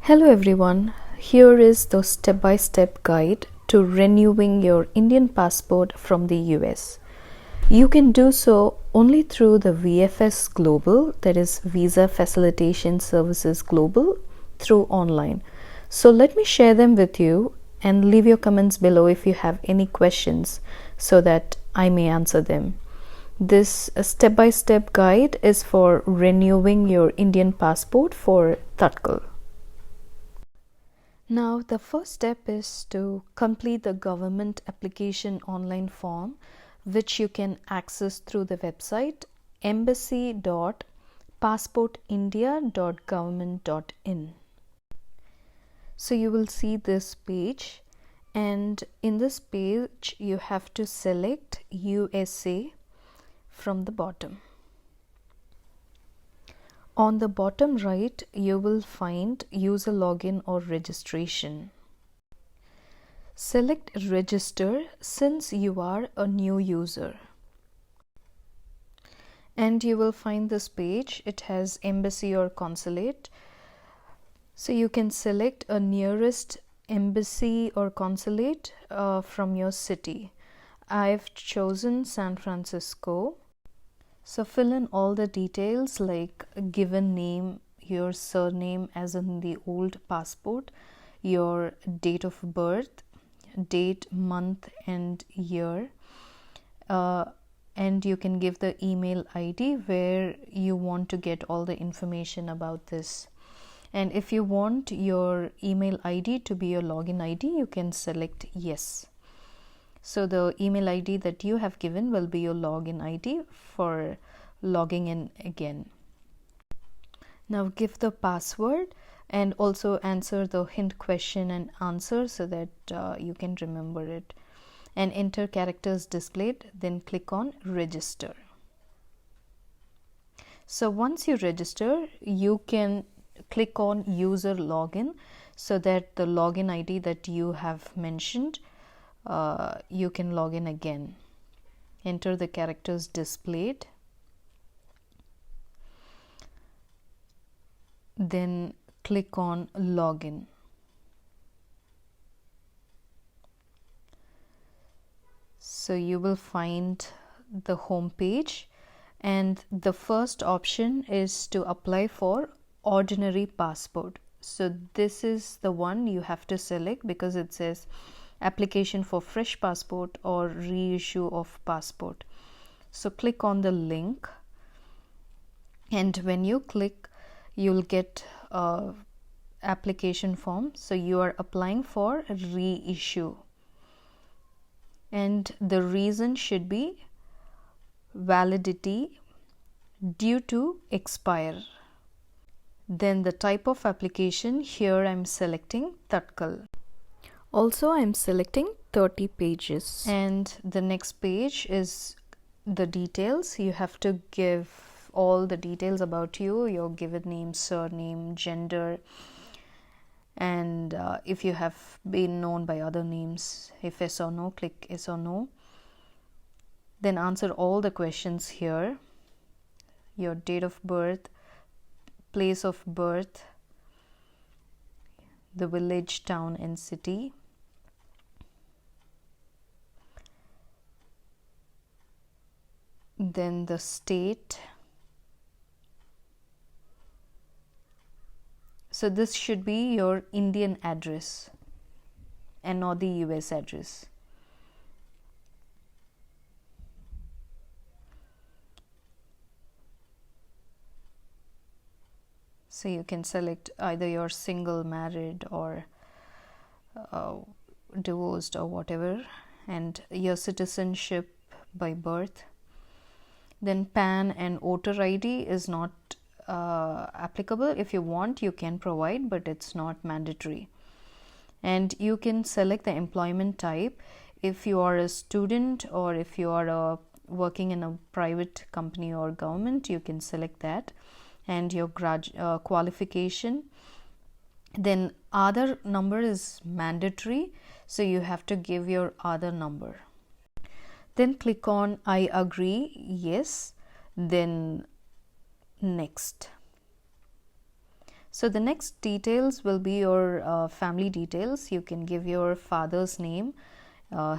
Hello everyone, here is the step-by-step guide to renewing your Indian passport from the US. You can do so only through the VFS Global, that is Visa Facilitation Services Global, through online. So let me share them with you and leave your comments below if you have any questions so that I may answer them. This step-by-step guide is for renewing your Indian passport for Tatkal. Now, the first step is to complete the government application online form, which you can access through the website embassy.passportindia.government.in. So you will see this page, and in this page you have to select USA from the bottom. On the bottom right, you will find user login or registration. Select register since you are a new user. And you will find this page. It has embassy or consulate. So you can select a nearest embassy or consulate from your city. I've chosen San Francisco. So fill in all the details like given name, your surname as in the old passport, your date of birth, date, month and year, and you can give the email ID where you want to get all the information about this. And if you want your email ID to be your login ID, you can select yes. So the email ID that you have given will be your login ID for logging in again. Now give the password and also answer the hint question and answer so that you can remember it, and enter characters displayed, then click on register. So once you register, you can click on user login so that the login ID that you have mentioned, you can log in again. Enter the characters displayed, then click on login. So you will find the home page, and the first option is to apply for ordinary passport. So this is the one you have to select because it says application for fresh passport or reissue of passport. So click on the link, and when you click, you'll get a application form. So you are applying for reissue, and the reason should be validity due to expire. Then the type of application, here I'm selecting Tatkal. Also, I'm selecting 30 pages. And the next page is the details. You have to give all the details about you, your given name, surname, gender, and if you have been known by other names. If yes or no, click yes or no. Then answer all the questions here. Your date of birth, place of birth, the village, town and city, then the state. So this should be your Indian address and not the US address. So you can select either you're single, married, or divorced or whatever, and your citizenship by birth. Then PAN and voter ID is not applicable. If you want, you can provide, but it's not mandatory. And you can select the employment type. If you are a student or if you are working in a private company or government, you can select that. And your qualification. Then Aadhaar number is mandatory, so you have to give your Aadhaar number. Then click on I agree, yes, then next. So the next details will be your family details. You can give your father's name,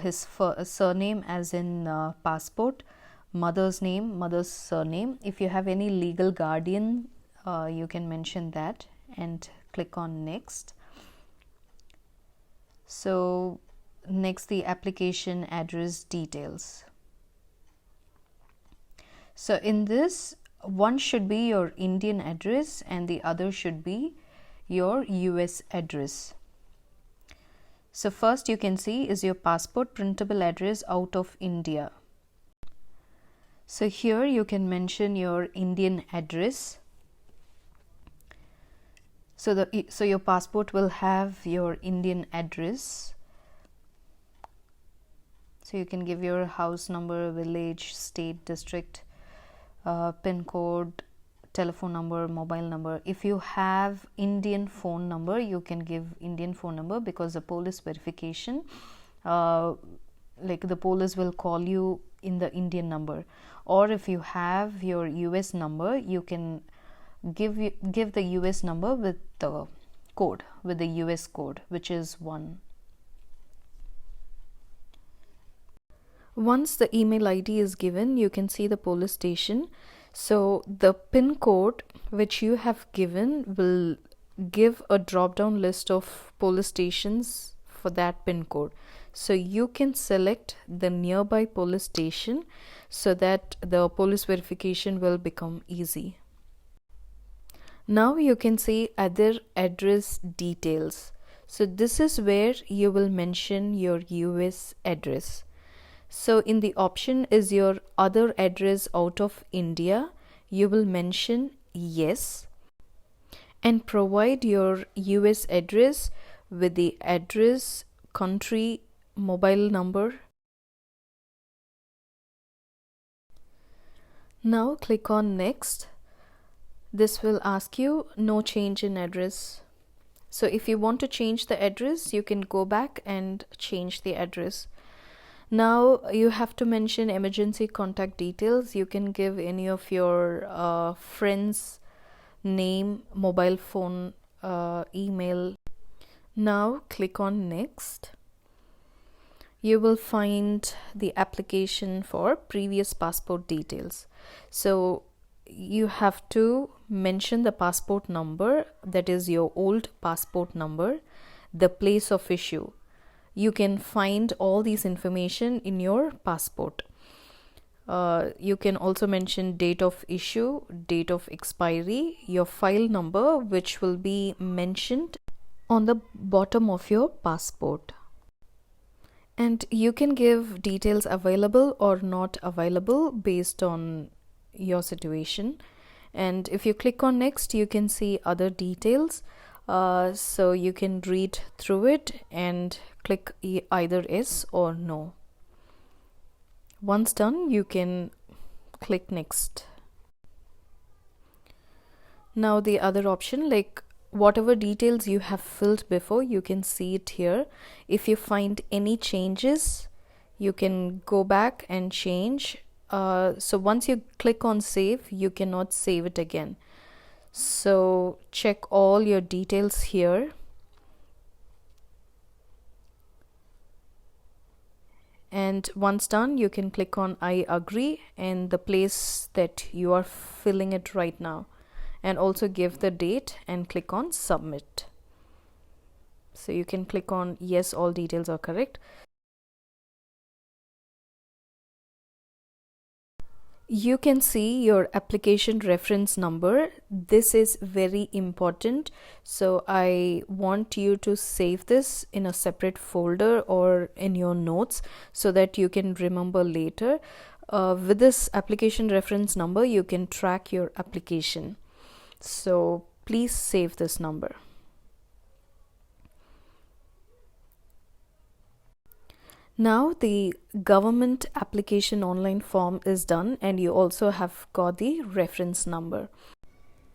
his surname as in passport, mother's name, mother's surname. If you have any legal guardian, you can mention that and click on next. So next, the application address details. So in this, one should be your Indian address and the other should be your US address. So first you can see is your passport printable address out of India. So here you can mention your Indian address. So your passport will have your Indian address. So you can give your house number, village, state, district, PIN code, telephone number, mobile number. If you have Indian phone number, you can give Indian phone number, because the police verification, like the police will call you in the Indian number. Or if you have your US number, you can give the US number with the code, with the US code, which is 1. Once the email ID is given, you can see the police station. So the PIN code which you have given will give a drop down list of police stations for that PIN code. So you can select the nearby police station so that the police verification will become easy. Now you can see other address details. So this is where you will mention your US address. So in the option is your other address out of India, you will mention yes and provide your US address with the address, country, mobile number. Now click on next. This will ask you no change in address. So if you want to change the address, you can go back and change the address. Now you have to mention emergency contact details. You can give any of your friends' name, mobile phone, email. Now click on next. You will find the application for previous passport details. So you have to mention the passport number, that is your old passport number, the place of issue. You can find all these information in your passport. You can also mention date of issue, date of expiry, your file number, which will be mentioned on the bottom of your passport. And you can give details available or not available based on your situation. And if you click on next, you can see other details. So you can read through it and click either yes or no. Once done, you can click next. Now the other option, like whatever details you have filled before, you can see it here. If you find any changes, you can go back and change. So once you click on save, you cannot save it again. So check all your details here. And once done, you can click on I agree and the place that you are filling it right now, and also give the date and click on submit. So you can click on yes, all details are correct. You can see your application reference number. This is very important. So I want you to save this in a separate folder or in your notes so that you can remember later. With this application reference number, you can track your application. So please save this number. Now the government application online form is done and you also have got the reference number.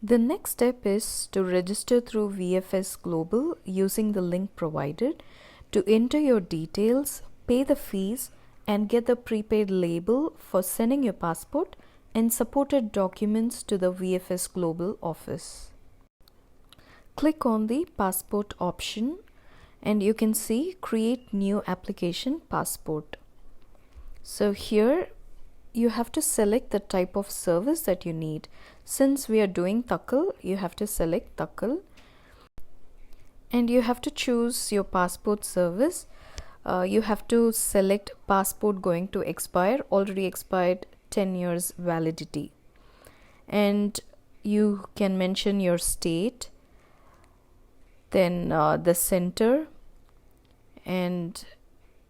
The next step is to register through VFS Global using the link provided, to enter your details, pay the fees and get the prepaid label for sending your passport and supported documents to the VFS Global office. click on the passport option and you can see create new application passport. So here you have to select the type of service that you need. Since we are doing Tatkal, you have to select Tatkal and you have to choose your passport service. You have to select passport going to expire, already expired, 10 years validity, and you can mention your state, then the center, and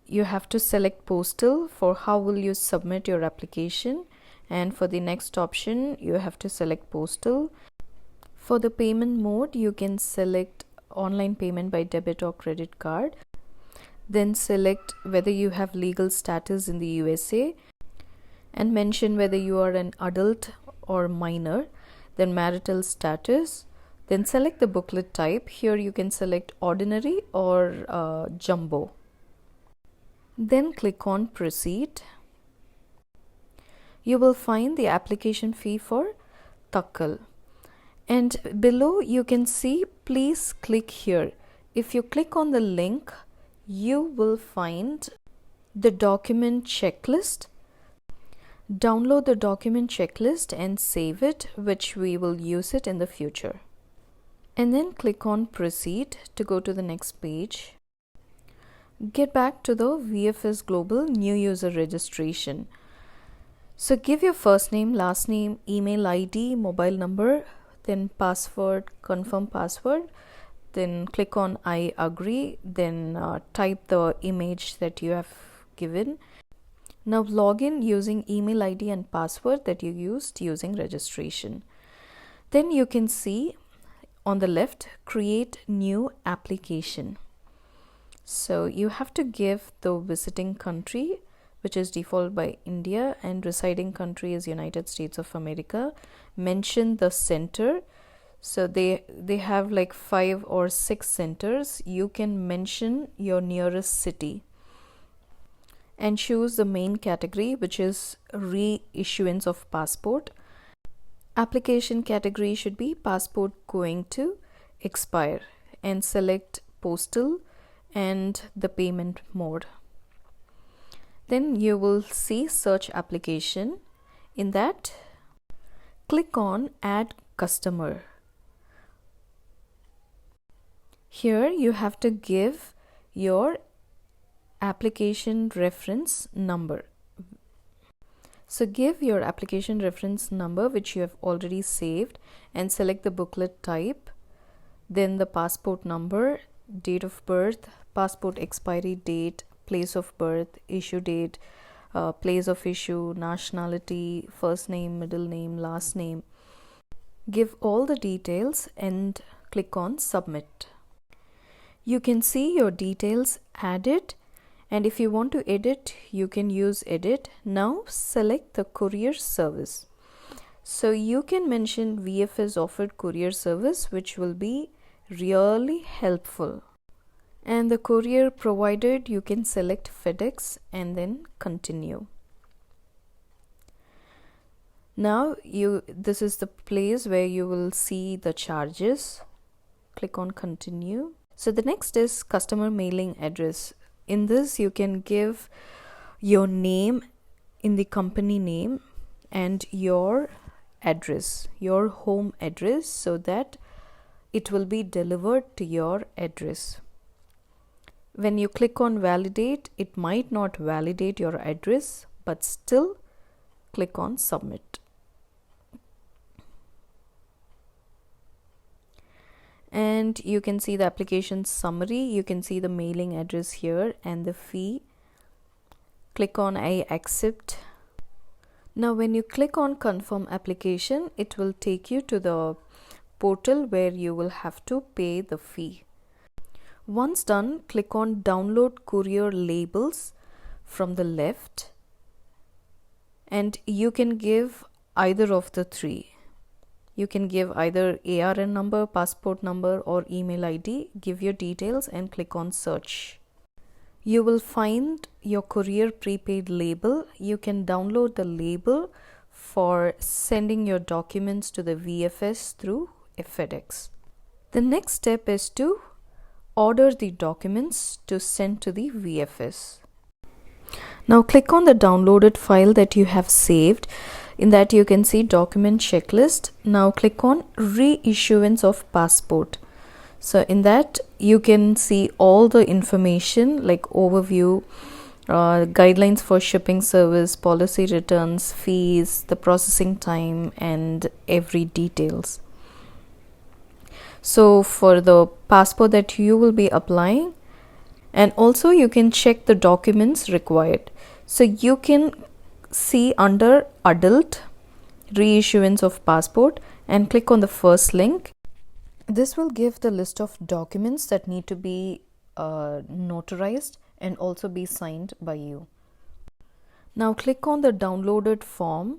you have to select postal for how will you submit your application, and for the next option you have to select postal. For the payment mode you can select online payment by debit or credit card, then select whether you have legal status in the USA and mention whether you are an adult or minor, then marital status, then select the booklet type. Here you can select ordinary or jumbo. Then click on proceed. You will find the application fee for Tatkal, and below you can see please click here. If you click on the link, you will find the document checklist. Download the document checklist and save it, which we will use it in the future. And then click on proceed to go to the next page. Get back to the VFS Global new user registration. So give your first name, last name, email ID, mobile number, then password, confirm password, then click on I agree, then type the image that you have given. Now log in using email ID and password that you used using registration. Then you can see on the left, create new application. So you have to give the visiting country, which is default by India, and residing country is United States of America. Mention the center. So they have like 5 or 6 centers. You can mention your nearest city and choose the main category, which is reissuance of passport. Application category should be passport going to expire, and select postal and the payment mode. Then you will see search application. In that, click on add customer. Here you have to give your application reference number. So give your application reference number, which you have already saved, and select the booklet type, then the passport number, date of birth, passport expiry date, place of birth, issue date, place of issue, nationality, first name, middle name, last name. Give all the details and click on submit. You can see your details added, and if you want to edit, you can use edit. Now select the courier service. So you can mention VFS offered courier service, which will be really helpful. And the courier provided, you can select FedEx and then continue. Now this is the place where you will see the charges. Click on continue. So the next is customer mailing address. In this you can give your name in the company name and your address, your home address, so that it will be delivered to your address. When you click on validate, it might not validate your address, but still click on submit. And you can see the application summary. You can see the mailing address here and the fee. Click on I accept. Now when you click on confirm application, it will take you to the portal where you will have to pay the fee. Once done, click on download courier labels from the left, and you can give either of the 3. You can give either ARN number, passport number, or email ID. Give your details and click on search. You will find your courier prepaid label. You can download the label for sending your documents to the VFS through FedEx. The next step is to order the documents to send to the VFS. Now click on the downloaded file that you have saved. In that you can see document checklist. Now click on reissuance of passport. So in that you can see all the information like overview, guidelines for shipping service, policy returns, fees, the processing time, and every details. So for the passport that you will be applying, and also you can check the documents required. So you can see under adult reissuance of passport and click on the first link. This will give the list of documents that need to be notarized and also be signed by you. Now click on the downloaded form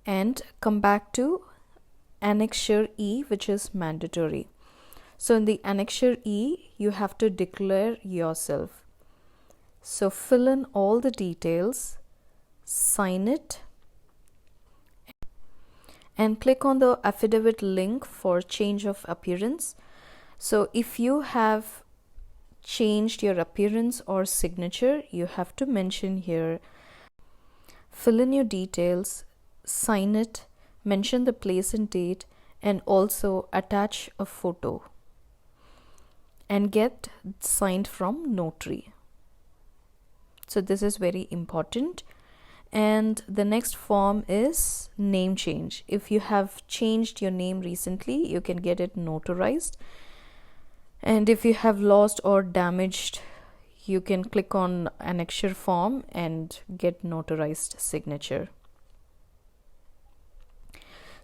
and come back to Annexure E, which is mandatory. So in the Annexure E, you have to declare yourself. So fill in all the details, sign it, and click on the affidavit link for change of appearance. So if you have changed your appearance or signature, you have to mention here, fill in your details, sign it, mention the place and date, and also attach a photo and get signed from notary. So this is very important. And the next form is name change. If you have changed your name recently, you can get it notarized. And if you have lost or damaged, you can click on annexure form and get notarized signature.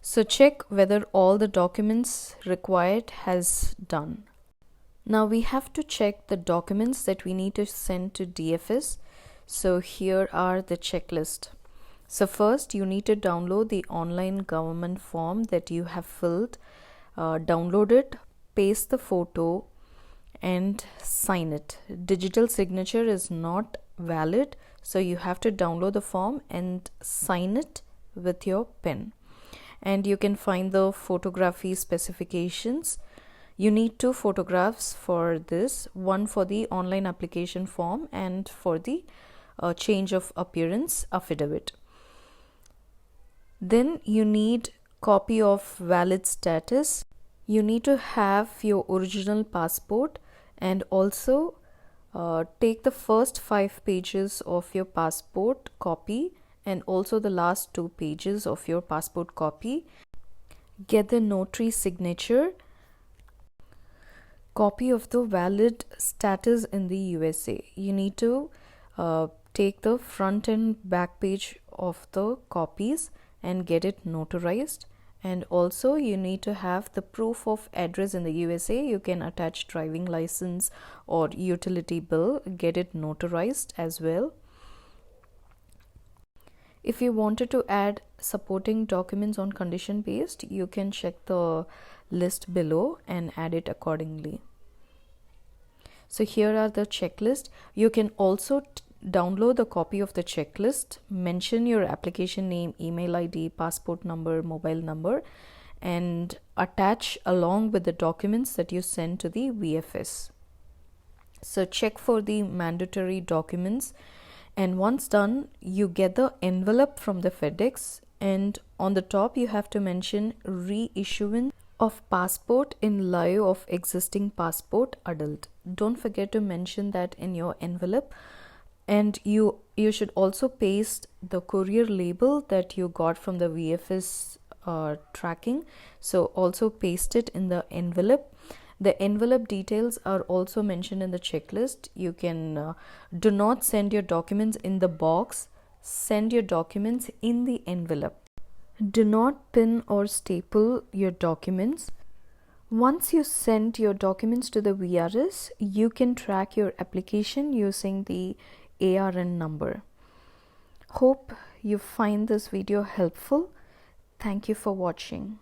So check whether all the documents required has done. Now we have to check the documents that we need to send to DFS. So here are the checklist. So first you need to download the online government form that you have filled, download it, paste the photo and sign it. Digital signature is not valid, so you have to download the form and sign it with your pen. And you can find the photography specifications. You need 2 photographs for this, one for the online application form and for the change of appearance affidavit. Then you need copy of valid status. You need to have your original passport and also take the first 5 pages of your passport copy and also the last 2 pages of your passport copy. Get the notary signature, copy of the valid status in the USA. You need to take the front and back page of the copies and get it notarized. And also you need to have the proof of address in the USA. You can attach driving license or utility bill, get it notarized as well. If you wanted to add supporting documents on condition based, you can check the list below and add it accordingly. So here are the checklist. You can also download the copy of the checklist, mention your application name, email ID, passport number, mobile number, and attach along with the documents that you send to the VFS. So check for the mandatory documents, and once done, you get the envelope from the FedEx, and on the top you have to mention reissuance of passport in lieu of existing passport adult. Don't forget to mention that in your envelope. And you should also paste the courier label that you got from the VFS tracking. So also paste it in the envelope. The envelope details are also mentioned in the checklist. You can do not send your documents in the box. Send your documents in the envelope. Do not pin or staple your documents. Once you send your documents to the VRS, you can track your application using the ARN number. Hope you find this video helpful. Thank you for watching.